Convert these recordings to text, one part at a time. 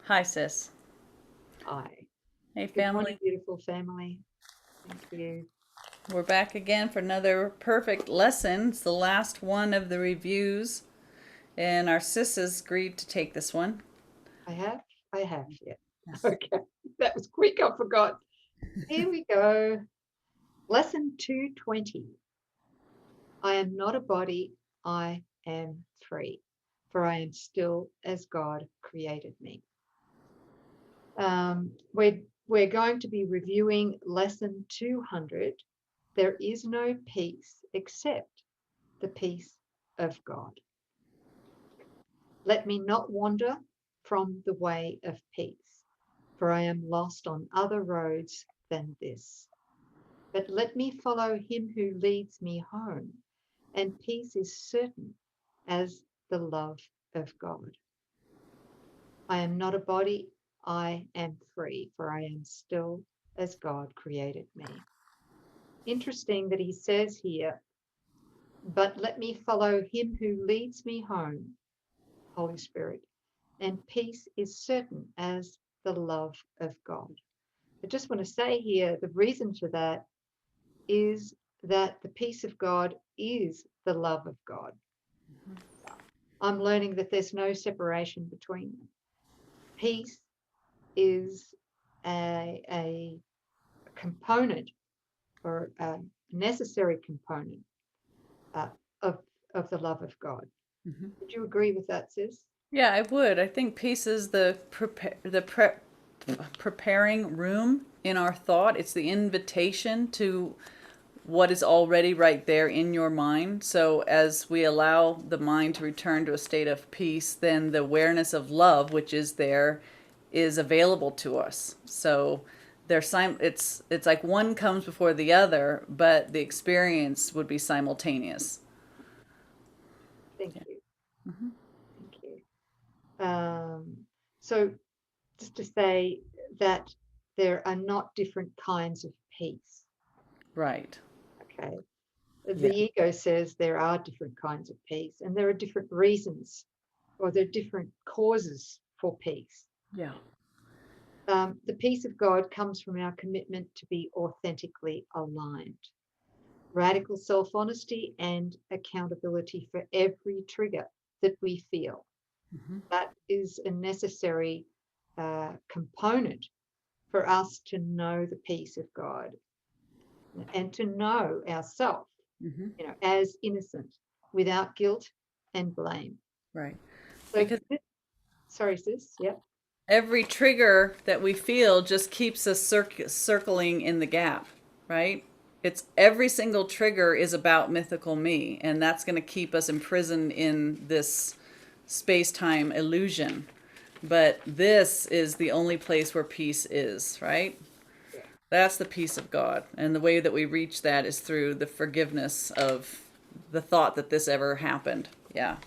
Hi, sis. Hi. Hey, Good morning, family. beautiful family. Thank you. We're back again for another perfect lesson. It's the last one of the reviews, and our sis has agreed to take this one. I have? I have, yeah. Yes. Okay. That was quick. I forgot. Here we go. Lesson 220. I am not a body. I am free, for I am still as God created me. We're going to be reviewing lesson 200. There is no peace except the peace of God. Let me not wander from the way of peace, for I am lost on other roads than this. But let me follow him who leads me home, and peace is certain as the love of God. I am not a body, I am free, for I am still as God created me. Interesting that he says here, but let me follow him who leads me home, Holy Spirit, and peace is certain as the love of God. I just want to say here the reason for that is that the peace of God is the love of God. I'm learning that there's no separation between them. Peace is a component or a necessary component uh, of, of the love of God. Mhm. Would you agree with that, sis? Yeah, I would. I think peace is preparing room in our thought. It's the invitation to what is already right there in your mind. So as we allow the mind to return to a state of peace, then the awareness of love, which is there, is available to us. So it's like one comes before the other, but the experience would be simultaneous. Thank Yeah. you. Hmm. Thank you. So just to say that there are not different kinds of peace. Right. Okay. Yeah. The ego says there are different kinds of peace and there are different reasons or there are different causes for peace. Yeah. The peace of God comes from our commitment to be authentically aligned, radical self honesty, and accountability for every trigger that we feel. Hmm. That is a necessary component for us to know the peace of God and to know ourselves, Hmm. as innocent without guilt and blame. Right. So, Because sorry, sis. Yep. every trigger that we feel just keeps us circling in the gap, right? It's every single trigger is about mythical me, and that's going to keep us imprisoned in this space-time illusion. But this is the only place where peace is, right? Yeah. That's the peace of God. And the way that we reach that is through the forgiveness of the thought that this ever happened. Yeah.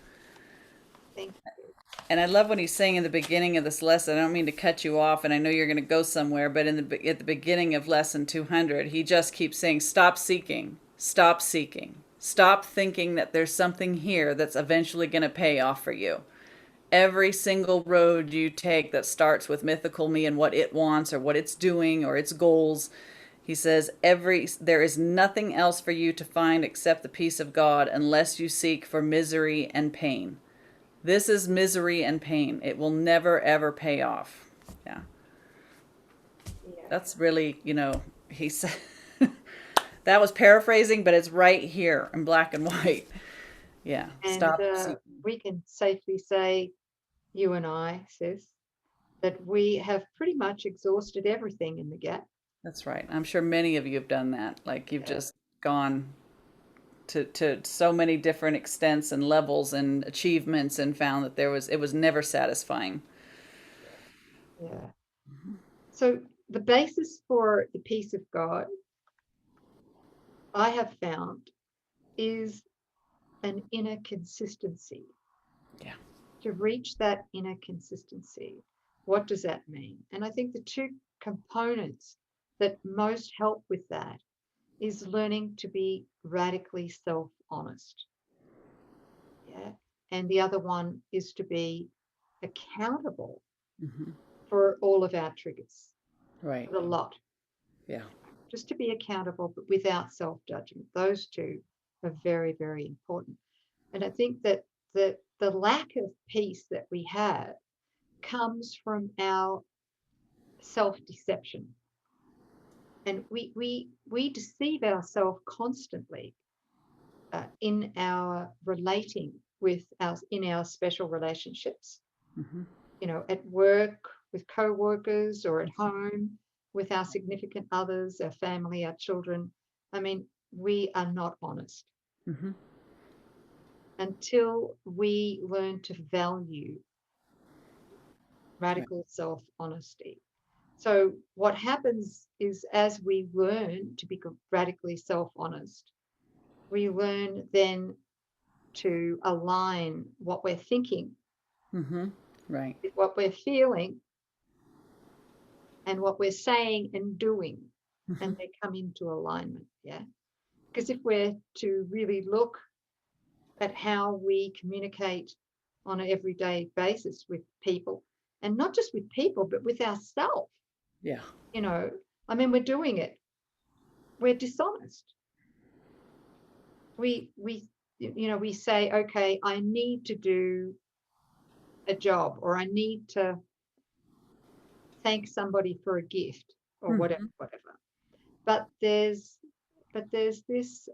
Thank you. And I love what he's saying in the beginning of this lesson. I don't mean to cut you off, and I know you're going to go somewhere, but at the beginning of lesson 200, he just keeps saying, "Stop seeking, stop seeking, stop thinking that there's something here that's eventually going to pay off for you. Every single road you take that starts with mythical me and what it wants or what it's doing or its goals." He says, there is nothing else for you to find except the peace of God unless you seek for misery and pain. This is misery and pain. It will never, ever pay off. Yeah. Yeah. That's really, he said, that was paraphrasing, but it's right here in black and white. Yeah. And Stop seeking. we can safely say, you and I, sis, that we have pretty much exhausted everything in the gap. That's right. I'm sure many of you have done that. Like you've Yeah. just gone to so many different extents and levels and achievements and found that it was never satisfying. Yeah. So the basis for the peace of God, I have found, is an inner consistency. Yeah. To reach that inner consistency, what does that mean? And I think the two components that most help with that is learning to be radically self honest. Yeah. And the other one is to be accountable Hmm. for all of our triggers, Right. a lot. Yeah. Just to be accountable, but without self-judgment. Those two are very, very important. And I think that the lack of peace that we have comes from our self-deception. And we deceive ourselves constantly in our relating with in our special relationships, Mm-hmm. at work with co-workers or at home with our significant others, our family, our children. I mean, we are not honest Mm-hmm. until we learn to value Right. radical self-honesty. So what happens is, as we learn to be radically self-honest, we learn then to align what we're thinking Mm-hmm. Right. with what we're feeling and what we're saying and doing, Mm-hmm. and they come into alignment. Yeah. Because if we're to really look at how we communicate on an everyday basis with people, and not just with people, but with ourselves, Yeah. I mean, we're doing it. We're dishonest. We say, okay, I need to do a job, or I need to thank somebody for a gift, or Mm-hmm. whatever. But there's this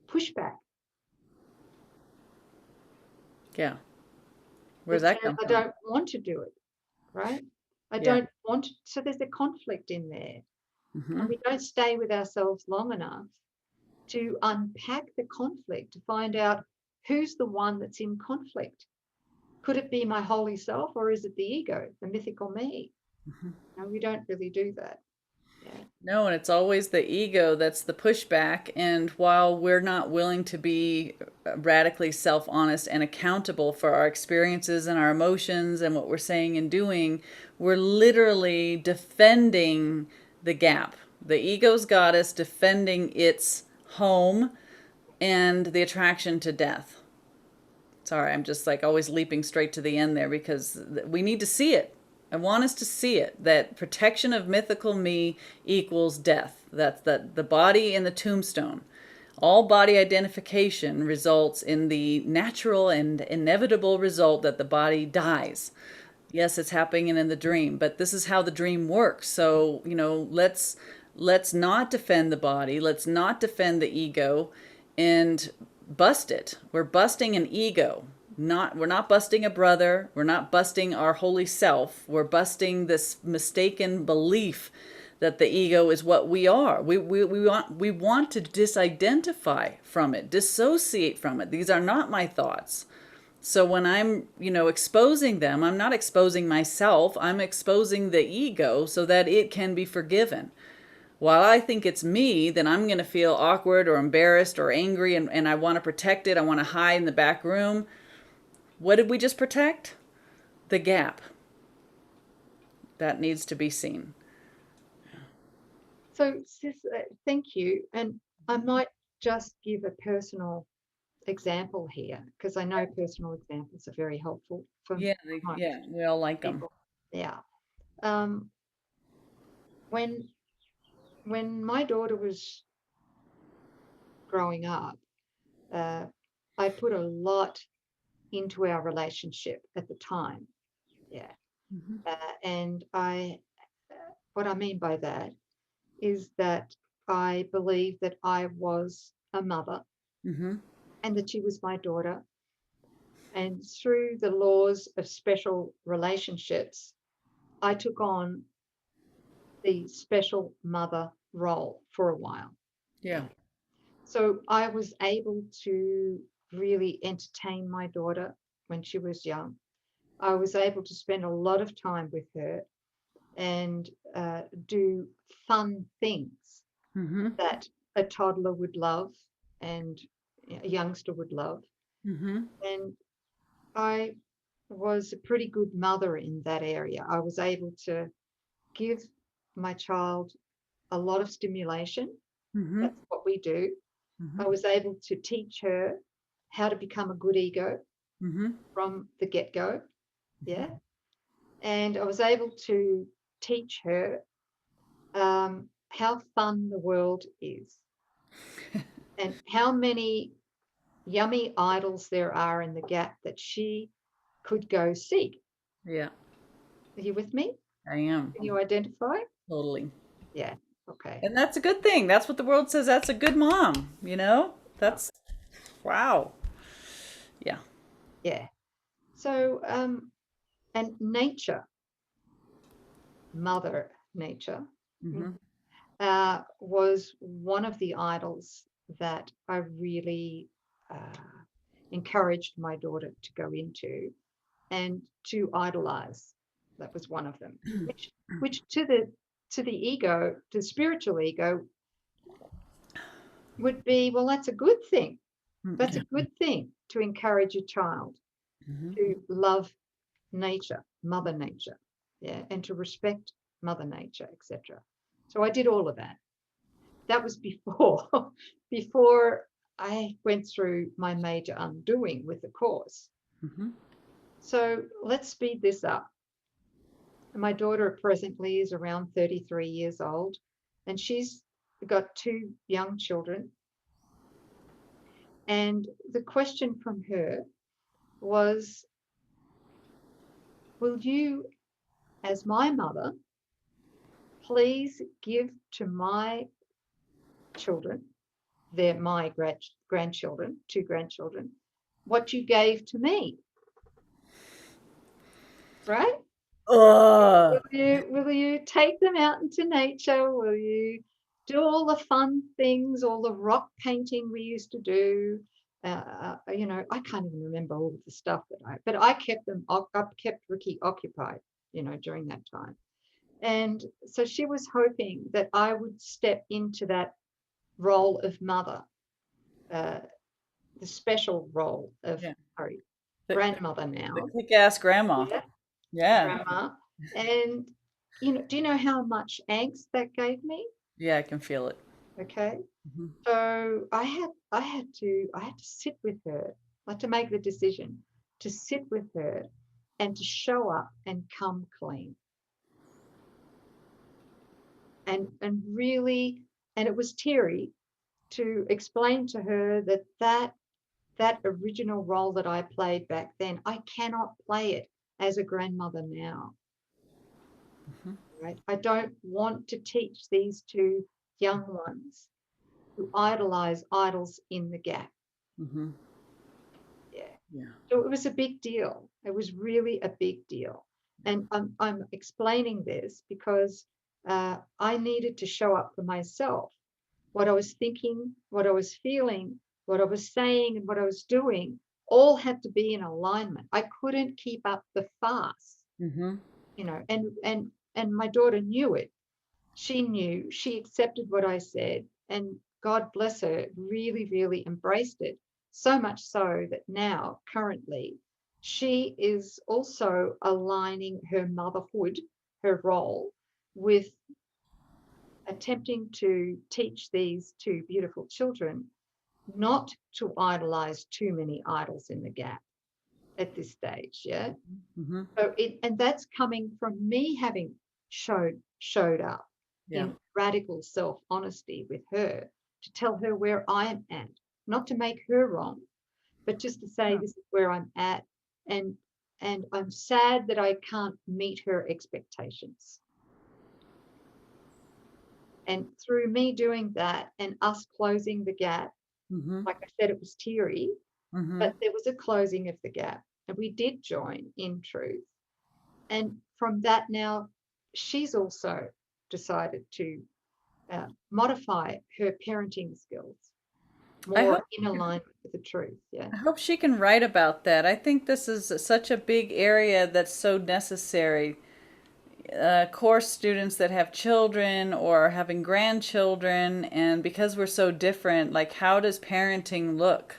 pushback Yeah. Where's that that says come I from? don't want to do it, right? I Yeah. don't want to, so there's a conflict in there, Mm-hmm. and we don't stay with ourselves long enough to unpack the conflict, to find out who's the one that's in conflict. Could it be my holy self, or is it the ego, the mythical me? Mm-hmm. No, we don't really do that. Yeah. No, and it's always the ego that's the pushback. And while we're not willing to be radically self honest and accountable for our experiences and our emotions and what we're saying and doing, we're literally defending the gap. The ego's got us defending its home and the attraction to death. Sorry, I'm just like always leaping straight to the end there because we need to see it. I want us to see it, that protection of mythical me equals death. That's the body in the tombstone. All body identification results in the natural and inevitable result that the body dies. Yes, it's happening in the dream, but this is how the dream works. So, let's not defend the body. Let's not defend the ego and bust it. We're busting an ego. We're not busting a brother. We're not busting our holy self. We're busting this mistaken belief that the ego is what we are. We want to disidentify from it, dissociate from it. These are not my thoughts. So when I'm, exposing them, I'm not exposing myself. I'm exposing the ego so that it can be forgiven. While I think it's me, then I'm going to feel awkward or embarrassed or angry, and I want to protect it. I want to hide in the back room. What did we just protect? The gap. That needs to be seen. So, sis, thank you. And I might just give a personal example here, because I know personal examples are very helpful for Yeah, most yeah, we all like them. people. Yeah. Um, when my daughter was growing up, uh, I put a lot into our relationship at the time. Yeah. Mm-hmm. And what I mean by that is that I believe that I was a mother Mm-hmm. and that she was my daughter. And through the laws of special relationships, I took on the special mother role for a while. Yeah. Yeah. So I was able to really entertain my daughter when she was young. I was able to spend a lot of time with her and do fun things Mm-hmm. that a toddler would love and a youngster would love. Mm-hmm. And I was a pretty good mother in that area. I was able to give my child a lot of stimulation. Mm-hmm. That's what we do. Mm-hmm. I was able to teach her how to become a good ego Mm-hmm. from the get-go. Yeah. And I was able to teach her how fun the world is and how many yummy idols there are in the gap that she could go seek. Yeah, Are you with me? I am. Can you identify? Totally. Yeah. Okay. And that's a good thing. That's what the world says. That's a good mom, you know? Yeah. That's wow. Yeah. Yeah. So, and nature, Mother Nature, Mm-hmm. was one of the idols that I really encouraged my daughter to go into and to idolize. That was one of them, which to the ego, to the spiritual ego, would be, well, that's a good thing. That's Yeah. a good thing to encourage a child Mm-hmm. to love nature, Mother Nature, yeah, and to respect Mother Nature, etc. So I did all of that. That was before before I went through my major undoing with the course. Mm-hmm. So let's speed this up. My daughter presently is around 33 years old, and she's got two young children. And the question from her was, will you, as my mother, please give to my children, they're my grandchildren, two grandchildren, what you gave to me, right? Ugh. Will you take them out into nature? Will you do all the fun things, all the rock painting we used to do? I can't even remember all of the stuff but I kept kept Ricky occupied, during that time. And so she was hoping that I would step into that role of mother, uh, the special role of, Yeah. sorry, The, grandmother the now. kick-ass grandma. Yeah, Yeah. grandma. And do you know how much angst that gave me? Yeah, I can feel it. Okay. Mm-hmm. So I had to sit with her, like to make the decision to sit with her and to show up and come clean. And really, and it was teary to explain to her that original role that I played back then, I cannot play it as a grandmother now. Mm-hmm. Right? I don't want to teach these two young ones who idolize idols in the gap. Mm-hmm. Yeah. Yeah. So it was a big deal. It was really a big deal. And I'm explaining this because I needed to show up for myself. What I was thinking, what I was feeling, what I was saying, and what I was doing all had to be in alignment. I couldn't keep up the farce, Mm-hmm. and my daughter knew it. She knew, she accepted what I said, and God bless her, really, really embraced it. So much so that now, currently, she is also aligning her motherhood, her role, with attempting to teach these two beautiful children not to idolize too many idols in the gap at this stage. Yeah. Mm-hmm. And that's coming from me having showed up Yeah. in radical self-honesty with her to tell her where I'm at, not to make her wrong, but just to say Yeah. this is where I'm at, and I'm sad that I can't meet her expectations. And through me doing that and us closing the gap, Mm-hmm. like I said, it was teary, Mm-hmm. but there was a closing of the gap, and we did join in truth. And from that now, she's also decided to modify her parenting skills I more hope in alignment with the truth. Yeah. I hope she can write about that. I think this is such a big area that's so necessary. Course students that have children or having grandchildren, and because we're so different, like how does parenting look?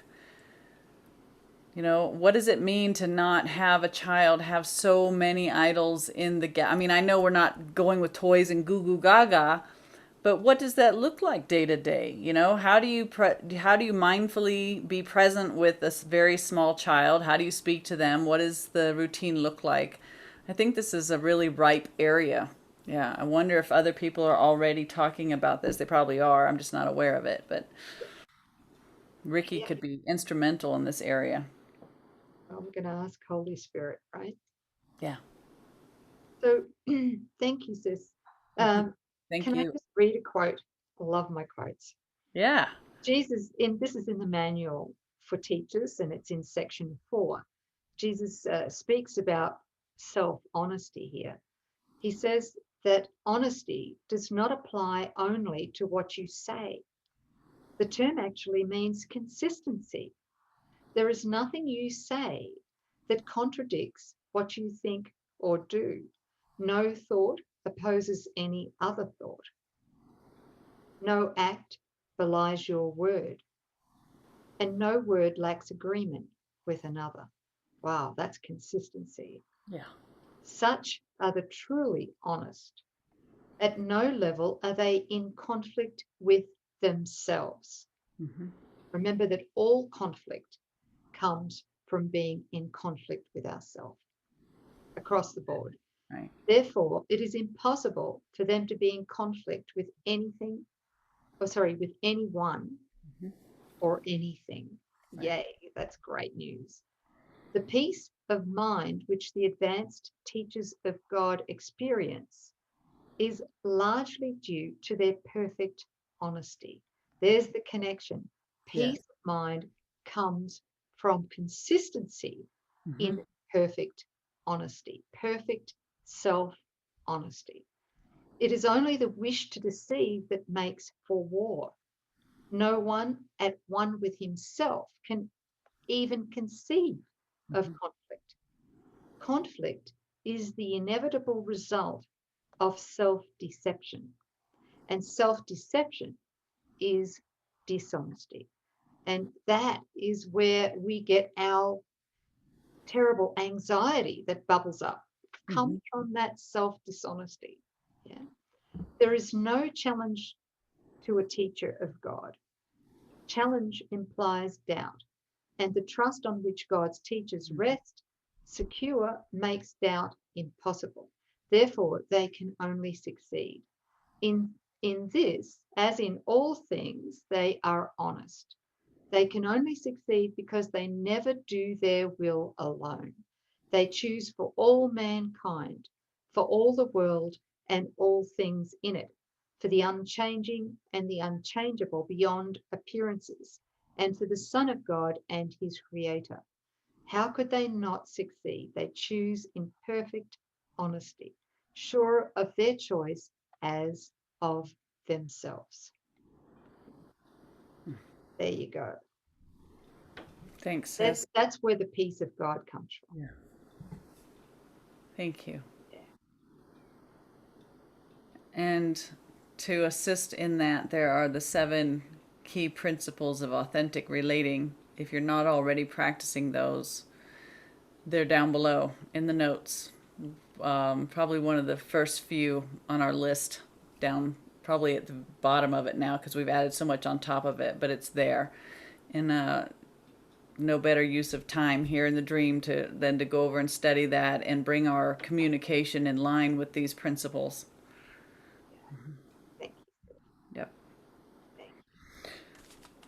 You know, what does it mean to not have a child have so many idols in the gap? I mean, I know we're not going with toys and goo goo gaga, but what does that look like day to day? You know, how do you mindfully be present with this very small child? How do you speak to them? What does the routine look like? I think this is a really ripe area. Yeah, I wonder if other people are already talking about this. They probably are. I'm just not aware of it. But Ricky Yeah. could be instrumental in this area. Well, we're going to ask Holy Spirit, right? Yeah. So thank you, sis. Um, Thank can I you. just read a quote? I love my quotes. Yeah. Jesus, in this is in the manual for teachers, and it's in section 4. Jesus speaks about self-honesty here. He says that honesty does not apply only to what you say. The term actually means consistency. There is nothing you say that contradicts what you think or do. No thought opposes any other thought. No act belies your word, and no word lacks agreement with another. Wow, that's consistency. Yeah. Such are the truly honest. At no level are they in conflict with themselves. Mm-hmm. Remember that all conflict comes from being in conflict with ourselves across the board. Right. Therefore, it is impossible for them to be in conflict with anything, with anyone Mm-hmm. or anything. Right. Yay, that's great news. The peace of mind which the advanced teachers of God experience is largely due to their perfect honesty. There's the connection. Yes. Peace of mind comes from consistency Mm-hmm. in perfect honesty, perfect self honesty. It is only the wish to deceive that makes for war. No one at one with himself can even conceive of Mm-hmm. conflict. Conflict is the inevitable result of self deception, and self deception is dishonesty. And that is where we get our terrible anxiety that bubbles up, Mm-hmm. comes from that self dishonesty. Yeah. There is no challenge to a teacher of God. Challenge implies doubt, and the trust on which God's teachers rest secure makes doubt impossible. Therefore, they can only succeed. In this, as in all things, they are honest. They can only succeed because they never do their will alone. They choose for all mankind, for all the world and all things in it, for the unchanging and the unchangeable beyond appearances, and for the Son of God and his Creator. How could they not succeed? They choose in perfect honesty, sure of their choice as of themselves. There you go. Thanks, That's sis. that's where the peace of God comes from. Yeah. Thank you. Yeah. And to assist in that, there are the 7 key principles of authentic relating. If you're not already practicing those, they're down below in the notes. Probably one of the first few on our list, down probably at the bottom of it now because we've added so much on top of it, but it's there. And no better use of time here in the dream than to go over and study that and bring our communication in line with these principles. Thank Yep. you.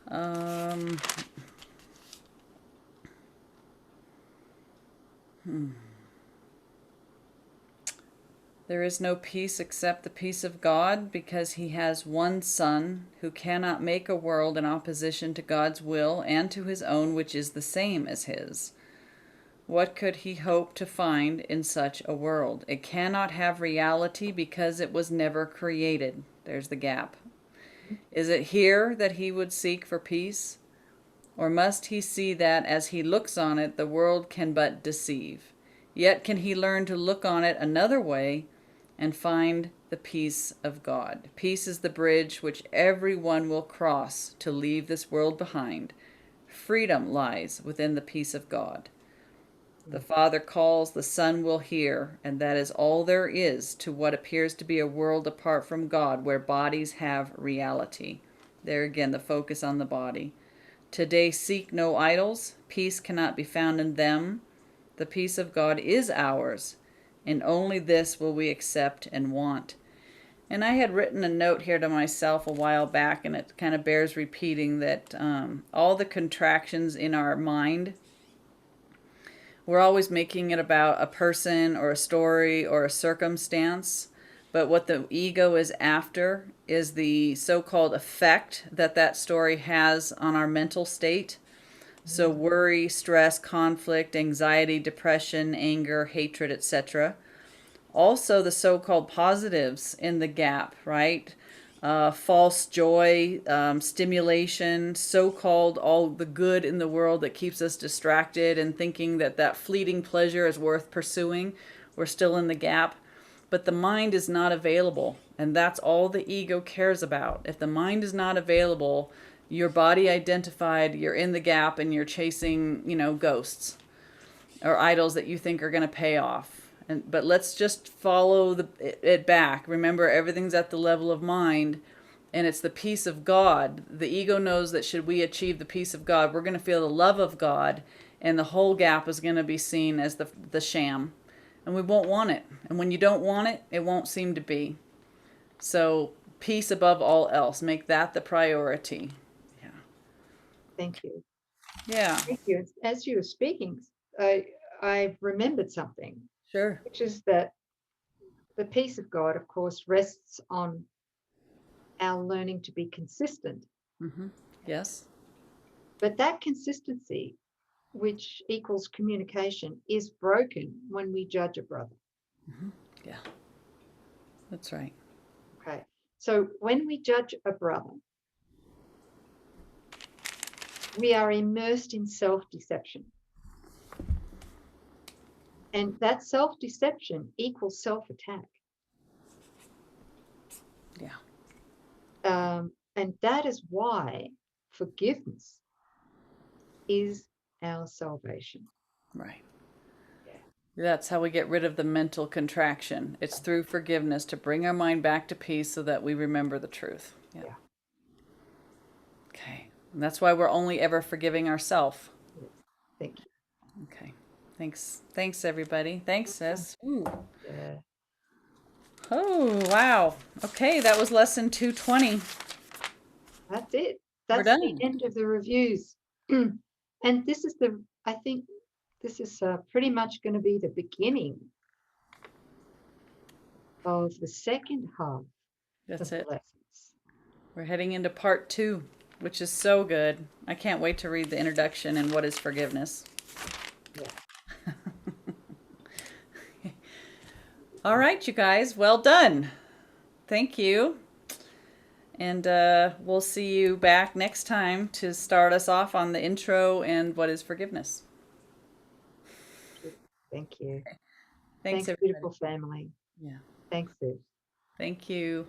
Thank Um, There is no peace except the peace of God, because he has one Son, who cannot make a world in opposition to God's will and to his own, which is the same as his. What could he hope to find in such a world? It cannot have reality because it was never created. There's the gap. you. Is it here that he would seek for peace? Or must he see that, as he looks on it, the world can but deceive? Yet can he learn to look on it another way and find the peace of God? Peace is the bridge which every one will cross to leave this world behind. Freedom lies within the peace of God. The Father calls, the Son will hear, and that is all there is to what appears to be a world apart from God, where bodies have reality. There again, the focus on the body. Today seek no idols. Peace cannot be found in them. The peace of God is ours, and only this will we accept and want. And I had written a note here to myself a while back, and it kind of bears repeating that all the contractions in our mind, we're always making it about a person or a story or a circumstance. But what the ego is after is the so-called effect that that story has on our mental state. So worry, stress, conflict, anxiety, depression, anger, hatred, etc. Also the so-called positives in the gap, right? False joy, stimulation, so-called all the good in the world that keeps us distracted and thinking that that fleeting pleasure is worth pursuing. We're still in the gap. But the mind is not available, and that's all the ego cares about. If the mind is not available, your body identified, you're in the gap and you're chasing, ghosts or idols that you think are going to pay off. But let's just follow it back. Remember, everything's at the level of mind, and it's the peace of God. The ego knows that should we achieve the peace of God, we're going to feel the love of God, and the whole gap is going to be seen as the sham. And we won't want it. And when you don't want it, it won't seem to be. So peace above all else. Make that the priority. Yeah. Thank you. Yeah. Thank you. As you were speaking, I remembered something, Sure. which is that the peace of God, of course, rests on our learning to be consistent. Mm-hmm. Yes. But that consistency, which equals communication, is broken when we judge a brother. Mm-hmm. Yeah. That's right. Okay. So when we judge a brother, we are immersed in self-deception. And that self-deception equals self-attack. Yeah. And that is why forgiveness is our salvation. Right. Yeah. That's how we get rid of the mental contraction. It's through forgiveness to bring our mind back to peace so that we remember the truth. Yeah. Yeah. Okay. And that's why we're only ever forgiving ourselves. Yes. Thank you. Okay. Thanks. Thanks, everybody. Thanks, sis. Ooh. Yeah. Oh, wow. Okay, that was lesson 220. That's it. We're That's the done. end of the reviews. And this is I think this is pretty much going to be the beginning of the second half That's of the it. lessons. We're heading into part 2, which is so good. I can't wait to read the introduction and what is forgiveness. Yeah. All right, you guys. Well done. Thank you. And we'll see you back next time to start us off on the intro and what is forgiveness. Thank you. Thanks, Thanks, everybody. beautiful family. Yeah. Thanks, Sid. Thank you.